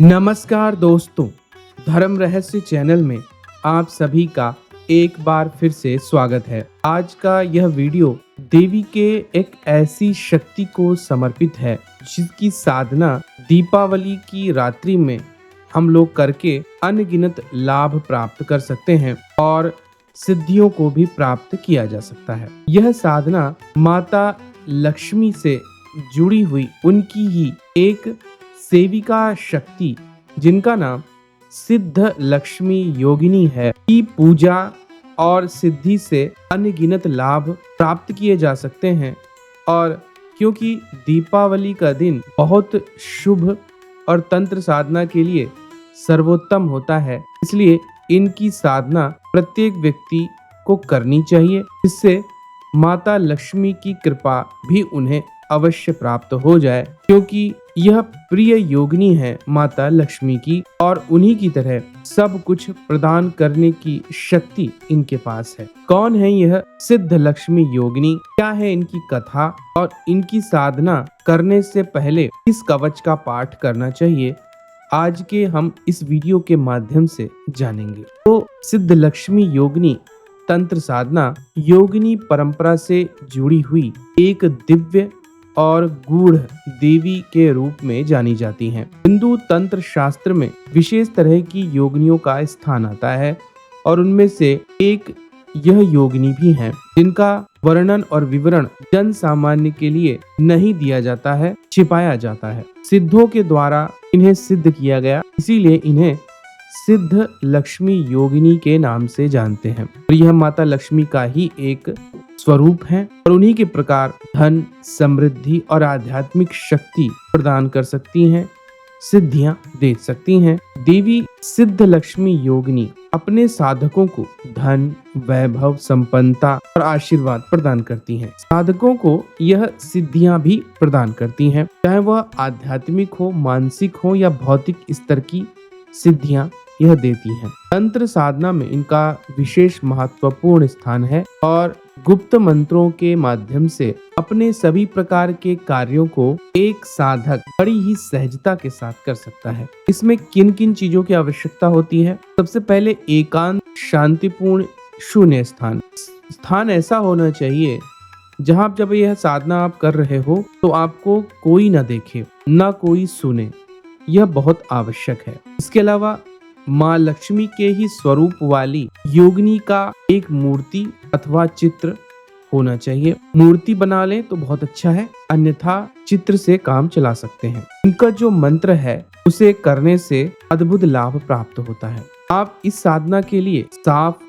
नमस्कार दोस्तों, धर्म रहस्य चैनल में आप सभी का एक बार फिर से स्वागत है। आज का यह वीडियो देवी के एक ऐसी शक्ति को समर्पित है जिसकी साधना दीपावली की रात्रि में हम लोग करके अनगिनत लाभ प्राप्त कर सकते हैं और सिद्धियों को भी प्राप्त किया जा सकता है। यह साधना माता लक्ष्मी से जुड़ी हुई उनकी ही एक सेविका शक्ति जिनका नाम सिद्ध लक्ष्मी योगिनी है की पूजा और सिद्धि से अनगिनत लाभ प्राप्त किए जा सकते हैं। और क्योंकि दीपावली का दिन बहुत शुभ और तंत्र साधना के लिए सर्वोत्तम होता है, इसलिए इनकी साधना प्रत्येक व्यक्ति को करनी चाहिए, जिससे माता लक्ष्मी की कृपा भी उन्हें अवश्य प्राप्त हो जाए, क्योंकि यह प्रिय योगिनी है माता लक्ष्मी की और उन्हीं की तरह सब कुछ प्रदान करने की शक्ति इनके पास है। कौन है यह सिद्ध लक्ष्मी योगिनी, क्या है इनकी कथा और इनकी साधना करने से पहले किस कवच का पाठ करना चाहिए, आज के हम इस वीडियो के माध्यम से जानेंगे। तो सिद्ध लक्ष्मी योगिनी तंत्र साधना योगिनी परंपरा से जुड़ी हुई एक दिव्य और गूढ़ देवी के रूप में जानी जाती हैं। हिंदू तंत्र शास्त्र में विशेष तरह की योगिनियों का स्थान आता है और उनमें से एक यह योगिनी भी हैं, जिनका वर्णन और विवरण जन सामान्य के लिए नहीं दिया जाता है, छिपाया जाता है। सिद्धों के द्वारा इन्हें सिद्ध किया गया, इसीलिए इन्हें सिद्ध लक्ष्मी योगिनी के नाम से जानते हैं। और यह माता लक्ष्मी का ही एक स्वरूप है और उन्हीं के प्रकार धन, समृद्धि और आध्यात्मिक शक्ति प्रदान कर सकती हैं, सिद्धियां दे सकती हैं। देवी सिद्ध लक्ष्मी योगिनी अपने साधकों को धन, वैभव, संपन्नता और आशीर्वाद प्रदान करती हैं। साधकों को यह सिद्धियां भी प्रदान करती हैं, चाहे वह आध्यात्मिक हो, मानसिक हो या भौतिक स्तर की सिद्धियां यह देती हैं। तंत्र साधना में इनका विशेष महत्वपूर्ण स्थान है और गुप्त मंत्रों के माध्यम से अपने सभी प्रकार के कार्यों को एक साधक बड़ी ही सहजता के साथ कर सकता है। इसमें किन किन चीजों की आवश्यकता होती है? सबसे पहले एकांत, शांतिपूर्ण, शून्य स्थान ऐसा होना चाहिए जहां जब यह साधना आप कर रहे हो तो आपको कोई ना देखे, ना कोई सुने, यह बहुत आवश्यक है। इसके अलावा माँ लक्ष्मी के ही स्वरूप वाली योगिनी का एक मूर्ति अथवा चित्र होना चाहिए। मूर्ति बना लें तो बहुत अच्छा है, अन्यथा चित्र से काम चला सकते हैं। इनका जो मंत्र है उसे करने से अद्भुत लाभ प्राप्त होता है। आप इस साधना के लिए साफ,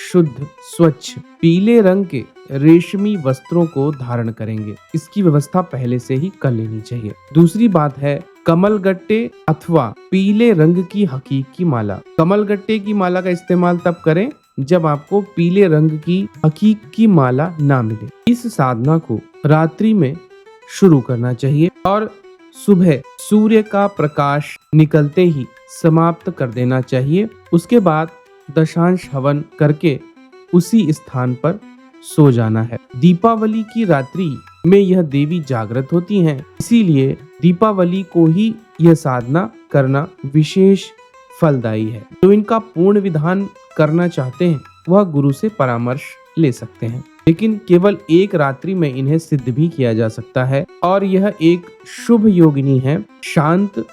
शुद्ध, स्वच्छ पीले रंग के रेशमी वस्त्रों को धारण करेंगे। इसकी व्यवस्था पहले से ही कर लेनी चाहिए। दूसरी बात है कमल गट्टे अथवा पीले रंग की हकीक की माला। कमल गट्टे की माला का इस्तेमाल तब करें जब आपको पीले रंग की हकीक की माला ना मिले। इस साधना को रात्रि में शुरू करना चाहिए और सुबह सूर्य का प्रकाश निकलते ही समाप्त कर देना चाहिए। उसके बाद दशांश हवन करके उसी स्थान पर सो जाना है। दीपावली की रात्रि में यह देवी जागृत होती हैं, इसीलिए दीपावली को ही यह साधना करना विशेष फलदायी है। जो इनका पूर्ण विधान करना चाहते हैं वह गुरु से परामर्श ले सकते हैं, लेकिन केवल एक रात्रि में इन्हें सिद्ध भी किया जा सकता है। और यह एक शुभ योगिनी है, शांत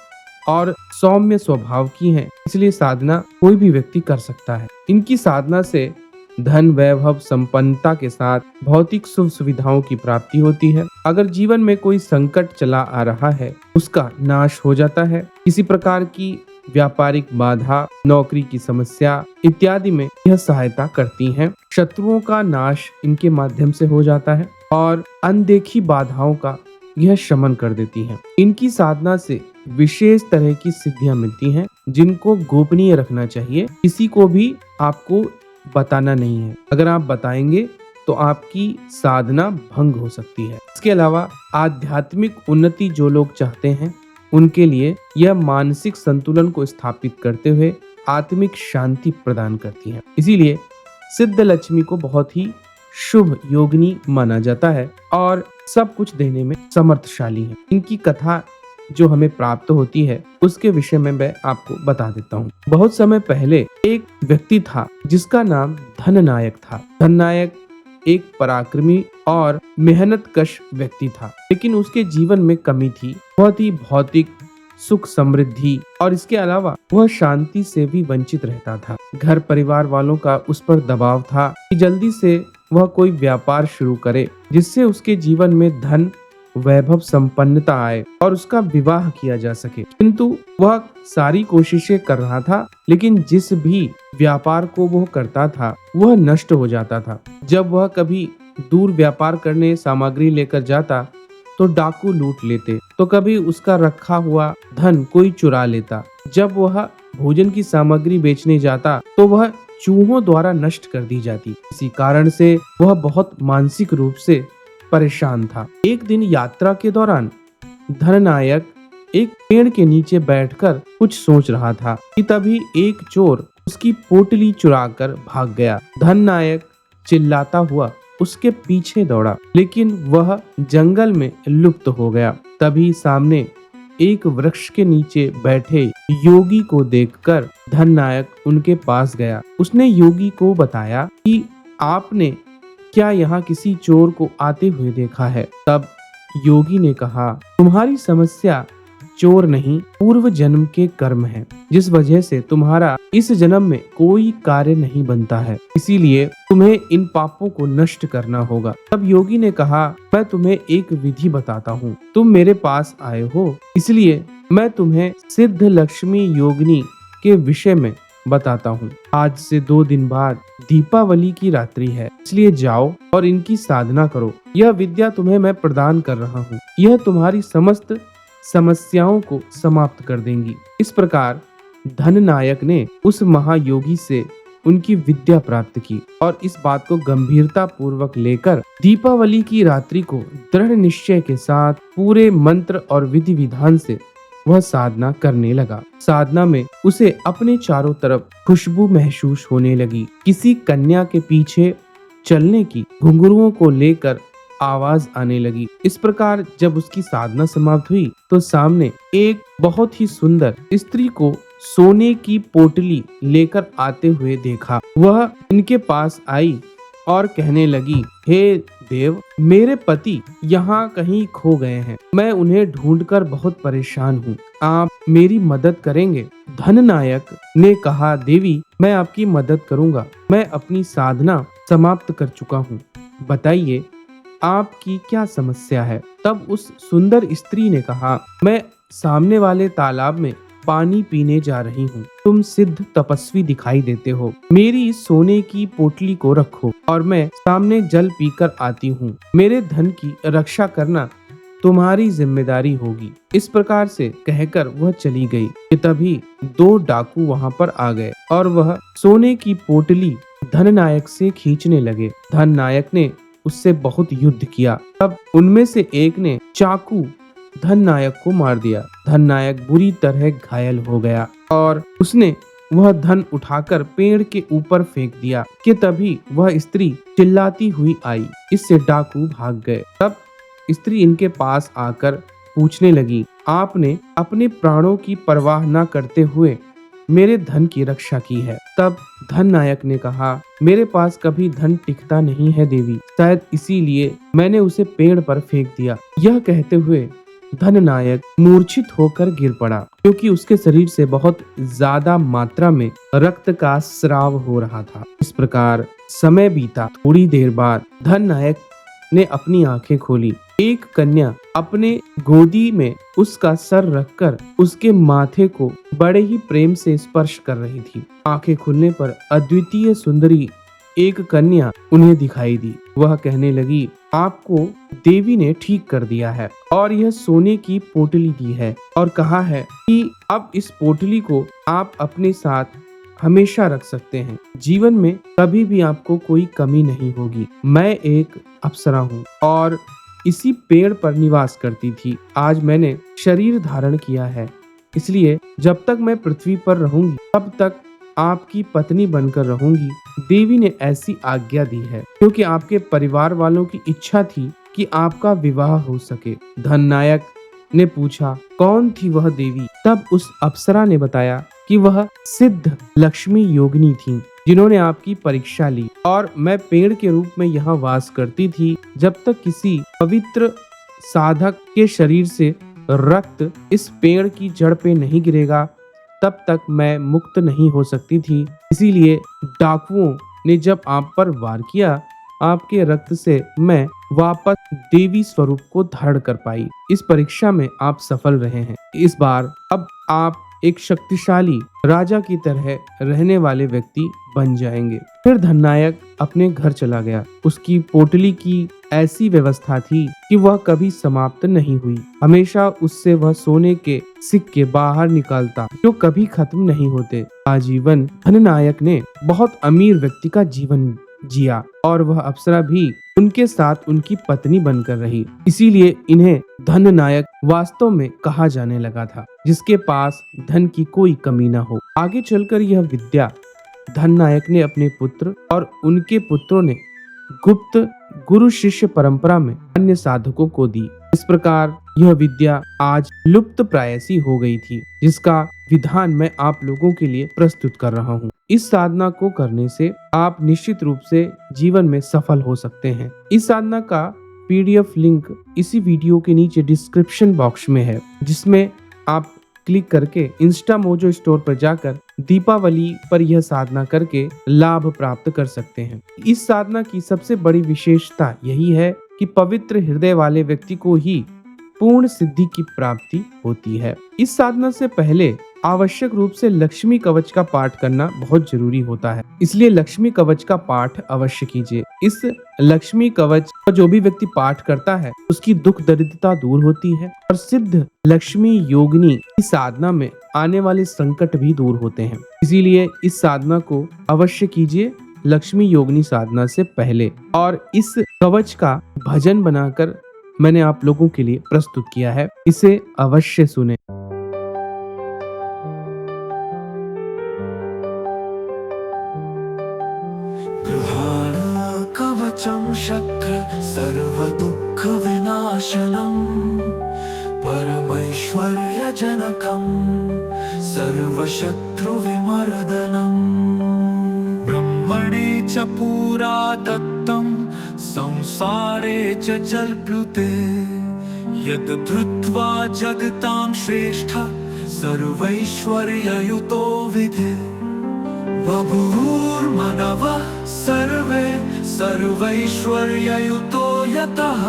और सौम्य स्वभाव की है, इसलिए साधना कोई भी व्यक्ति कर सकता है। इनकी साधना से धन, वैभव, संपन्नता के साथ भौतिक सुख सुविधाओं की प्राप्ति होती है। अगर जीवन में कोई संकट चला आ रहा है उसका नाश हो जाता है। किसी प्रकार की व्यापारिक बाधा, नौकरी की समस्या इत्यादि में यह सहायता करती हैं। शत्रुओं का नाश इनके माध्यम से हो जाता है और अनदेखी बाधाओं का यह शमन कर देती हैं। इनकी साधना से विशेष तरह की सिद्धियां मिलती हैं, जिनको गोपनीय रखना चाहिए। किसी को भी आपको बताना नहीं है। अगर आप बताएंगे तो आपकी साधना भंग हो सकती है। इसके अलावा आध्यात्मिक उन्नति जो लोग चाहते हैं उनके लिए यह मानसिक संतुलन को स्थापित करते हुए आत्मिक शांति प्रदान करती है। इसीलिए सिद्ध लक्ष्मी को बहुत ही शुभ योगिनी माना जाता है और सब कुछ देने में समर्थशाली है। इनकी कथा जो हमें प्राप्त होती है उसके विषय में मैं आपको बता देता हूँ। बहुत समय पहले एक व्यक्ति था जिसका नाम धननायक था। धननायक एक पराक्रमी और मेहनतकश व्यक्ति था, लेकिन उसके जीवन में कमी थी। बहुत ही भौतिक सुख समृद्धि और इसके अलावा वह शांति से भी वंचित रहता था। घर परिवार वालों का उस पर दबाव था कि जल्दी से वह कोई व्यापार शुरू करे जिससे उसके जीवन में धन वैभव संपन्नता आए और उसका विवाह किया जा सके। किंतु वह सारी कोशिशें कर रहा था, लेकिन जिस भी व्यापार को वह करता था वह नष्ट हो जाता था। जब वह कभी दूर व्यापार करने सामग्री लेकर जाता तो डाकू लूट लेते, तो कभी उसका रखा हुआ धन कोई चुरा लेता। जब वह भोजन की सामग्री बेचने जाता तो वह चूहों द्वारा नष्ट कर दी जाती। इसी कारण से वह बहुत मानसिक रूप से परेशान था। एक दिन यात्रा के दौरान धननायक एक पेड़ के नीचे बैठकर कुछ सोच रहा था कि तभी एक चोर उसकी पोटली चुराकर भाग गया। धननायक चिल्लाता हुआ उसके पीछे दौड़ा, लेकिन वह जंगल में लुप्त हो गया। तभी सामने एक वृक्ष के नीचे बैठे योगी को देखकर धननायक उनके पास गया। उसने योगी को बताया कि आपने क्या यहाँ किसी चोर को आते हुए देखा है? तब योगी ने कहा, तुम्हारी समस्या चोर नहीं पूर्व जन्म के कर्म है, जिस वजह से तुम्हारा इस जन्म में कोई कार्य नहीं बनता है, इसीलिए तुम्हें इन पापों को नष्ट करना होगा। तब योगी ने कहा, मैं तुम्हें एक विधि बताता हूँ। तुम मेरे पास आए हो, इसलिए मैं तुम्हें सिद्ध लक्ष्मी योगिनी के विषय में बताता हूँ। आज से 2 दिन बाद दीपावली की रात्रि है, इसलिए जाओ और इनकी साधना करो। यह विद्या तुम्हें मैं प्रदान कर रहा हूँ, यह तुम्हारी समस्त समस्याओं को समाप्त कर देंगी। इस प्रकार धननायक ने उस महायोगी से उनकी विद्या प्राप्त की और इस बात को गंभीरता पूर्वक लेकर दीपावली की रात्रि को दृढ़ निश्चय के साथ पूरे मंत्र और विधि विधान से वह साधना करने लगा। साधना में उसे अपने चारों तरफ खुशबू महसूस होने लगी। किसी कन्या के पीछे चलने की घुंघरुओं को लेकर आवाज आने लगी। इस प्रकार जब उसकी साधना समाप्त हुई तो सामने एक बहुत ही सुंदर स्त्री को सोने की पोटली लेकर आते हुए देखा। वह इनके पास आई और कहने लगी, हे देव, मेरे पति यहाँ कहीं खो गए हैं। मैं उन्हें ढूंढकर बहुत परेशान हूँ। आप मेरी मदद करेंगे? धननायक ने कहा, देवी, मैं आपकी मदद करूँगा। मैं अपनी साधना समाप्त कर चुका हूँ। बताइए आपकी क्या समस्या है? तब उस सुंदर स्त्री ने कहा, मैं सामने वाले तालाब में पानी पीने जा रही हूँ। तुम सिद्ध तपस्वी दिखाई देते हो। मेरी सोने की पोटली को रखो और मैं सामने जल पीकर आती हूँ। मेरे धन की रक्षा करना तुम्हारी जिम्मेदारी होगी। इस प्रकार से कहकर वह चली गई कि तभी 2 डाकू वहां पर आ गए और वह सोने की पोटली धननायक से खींचने लगे। धननायक ने उससे बहुत युद्ध किया। तब उनमें से एक ने चाकू धननायक को मार दिया। धननायक बुरी तरह घायल हो गया और उसने वह धन उठाकर पेड़ के ऊपर फेंक दिया कि तभी वह स्त्री चिल्लाती हुई आई। इससे डाकू भाग गए। तब स्त्री इनके पास आकर पूछने लगी, आपने अपने प्राणों की परवाह न करते हुए मेरे धन की रक्षा की है। तब धननायक ने कहा, मेरे पास कभी धन टिकता नहीं है देवी, शायद इसीलिए मैंने उसे पेड़ पर फेंक दिया। यह कहते हुए धननायक मूर्छित होकर गिर पड़ा, क्योंकि उसके शरीर से बहुत ज्यादा मात्रा में रक्त का स्राव हो रहा था। इस प्रकार समय बीता। थोड़ी देर बाद धननायक ने अपनी आंखें खोली। एक कन्या अपने गोदी में उसका सर रखकर उसके माथे को बड़े ही प्रेम से स्पर्श कर रही थी। आंखें खुलने पर अद्वितीय सुंदरी एक कन्या उन्हें दिखाई दी। वह कहने लगी, आपको देवी ने ठीक कर दिया है और यह सोने की पोटली दी है और कहा है कि अब इस पोटली को आप अपने साथ हमेशा रख सकते हैं। जीवन में कभी भी आपको कोई कमी नहीं होगी। मैं एक अप्सरा हूँ और इसी पेड़ पर निवास करती थी। आज मैंने शरीर धारण किया है, इसलिए जब तक मैं पृथ्वी पर रहूंगी तब तक आपकी पत्नी बनकर रहूंगी। देवी ने ऐसी आज्ञा दी है क्योंकि आपके परिवार वालों की इच्छा थी कि आपका विवाह हो सके। धननायक ने पूछा कौन थी वह देवी। तब उस अप्सरा ने बताया कि वह सिद्ध लक्ष्मी योगिनी थी जिन्होंने आपकी परीक्षा ली, और मैं पेड़ के रूप में यहाँ वास करती थी। जब तक किसी पवित्र साधक के शरीर से रक्त इस पेड़ की जड़ पे नहीं गिरेगा तब तक मैं मुक्त नहीं हो सकती थी। इसीलिए डाकुओं ने जब आप पर वार किया, आपके रक्त से मैं वापस देवी स्वरूप को धारण कर पाई। इस परीक्षा में आप सफल रहे हैं। इस बार अब आप एक शक्तिशाली राजा की तरह रहने वाले व्यक्ति बन जाएंगे। फिर धननायक अपने घर चला गया। उसकी पोटली की ऐसी व्यवस्था थी कि वह कभी समाप्त नहीं हुई। हमेशा उससे वह सोने के सिक्के बाहर निकालता जो कभी खत्म नहीं होते। आजीवन धननायक ने बहुत अमीर व्यक्ति का जीवन जिया और वह अप्सरा भी उनके साथ उनकी पत्नी बनकर रही। इसीलिए इन्हें धन नायक वास्तव में कहा जाने लगा था, जिसके पास धन की कोई कमी न हो। आगे चलकर यह विद्या धन नायक ने अपने पुत्र और उनके पुत्रों ने गुप्त गुरु शिष्य परंपरा में अन्य साधकों को दी। इस प्रकार यह विद्या आज लुप्त प्रायसी हो गई थी, जिसका विधान मैं आप लोगों के लिए प्रस्तुत कर रहा हूँ। इस साधना को करने से आप निश्चित रूप से जीवन में सफल हो सकते हैं। इस साधना का PDF लिंक इसी वीडियो के नीचे डिस्क्रिप्शन बॉक्स में है, जिसमें आप क्लिक करके इंस्टा मोजो स्टोर पर जाकर दीपावली पर यह साधना करके लाभ प्राप्त कर सकते हैं। इस साधना की सबसे बड़ी विशेषता यही है कि पवित्र हृदय वाले व्यक्ति को ही पूर्ण सिद्धि की प्राप्ति होती है। इस साधना से पहले आवश्यक रूप से लक्ष्मी कवच का पाठ करना बहुत जरूरी होता है, इसलिए लक्ष्मी कवच का पाठ अवश्य कीजिए। इस लक्ष्मी कवच का जो भी व्यक्ति पाठ करता है उसकी दुख दरिद्रता दूर होती है और सिद्ध लक्ष्मी योगिनी की साधना में आने वाले संकट भी दूर होते हैं। इसीलिए इस साधना को अवश्य कीजिए लक्ष्मी योगिनी साधना से पहले। और इस कवच का भजन बनाकर मैंने आप लोगों के लिए प्रस्तुत किया है, इसे अवश्य सुने। कवचं शक्र सर्वदुःख विनाशनं परमैश्वर्यजनकं सर्वशत्रुविमर्दनं ब्रह्मणे च पुरा दत्तं संसारे च जल्प्लुते यद् धृत्वा जगतां श्रेष्ठ सर्वैश्वर्ययुतो विधे बभूर्मनवः सर्वे सर्वैश्वर्ययुतो यतः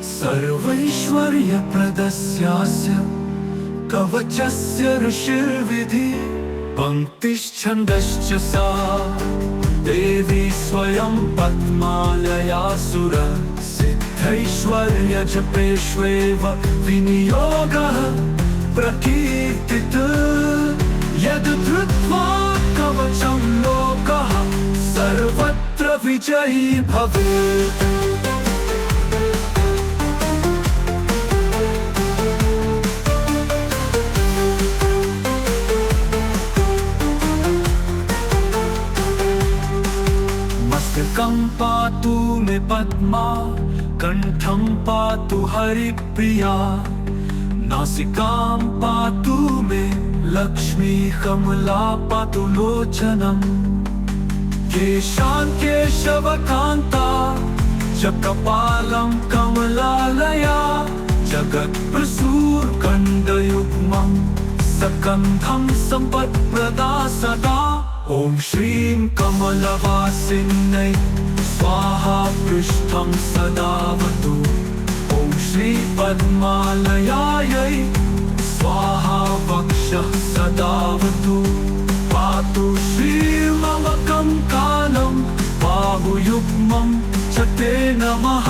सर्वैश्वर्यप्रदस्यास्य कवचस्य ऋषिर्विधि पङ्क्तिश्छन्दश्च सा देवी स्वयं पद्मालया सुरा सिद्धैश्वर्यजपेष्वेव विनियोगः प्रकीर्तितः यद् धृत्वा कवचं लोकः सर्वत्र विजयी भवेत्। मस्तकं पातु मे पद्मा कंठं पातु हरिप्रिया नासिकां पातु मे लक्ष्मी कमला पातु लोचनम् केशान् केशवकान्ता च कपालं कमलालया जगत्प्रसूरकण्डयुग्मं सकन्धं सम्पत्प्रदा सदा ॐ श्रीं कमलवासिन्यै स्वाहा पृष्ठं सदावतु ॐ श्री पद्मालयायै स्वाहा वक्षः सदावतु पातु श्रीर्ममकं कालं बाहुयुग्मं च ते नमः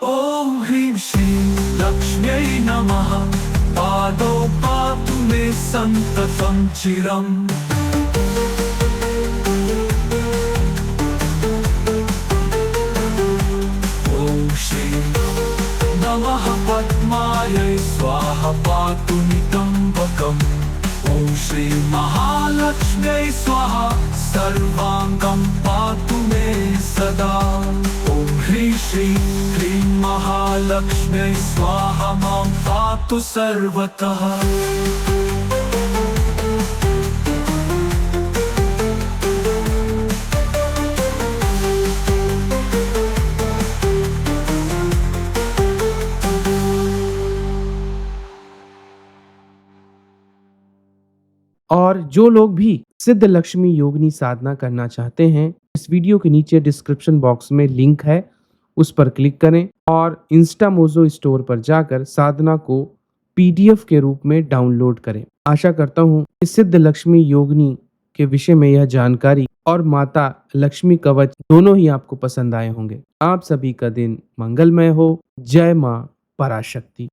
ॐ ह्रीं श्रीं लक्ष्म्यै नमः पादौ पातु मे सन्ततं चिरम् ॐ श्रीं नमः पद्मायै स्वाहा पातु नितम्बकम् ॐ श्री महालक्ष्म्यै स्वाहा सर्वाङ्गं पातु मे सदा ॐ ह्रीं श्री ह्रीं महालक्ष्म्यै स्वाहा मां पातु सर्वतः। और जो लोग भी सिद्ध लक्ष्मी योगिनी साधना करना चाहते हैं, इस वीडियो के नीचे डिस्क्रिप्शन बॉक्स में लिंक है, उस पर क्लिक करें और इंस्टामोजो स्टोर पर जाकर साधना को पीडीएफ के रूप में डाउनलोड करें। आशा करता हूँ कि सिद्ध लक्ष्मी योगिनी के विषय में यह जानकारी और माता लक्ष्मी कवच दोनों ही आपको पसंद आए होंगे। आप सभी का दिन मंगलमय हो। जय मां पराशक्ति।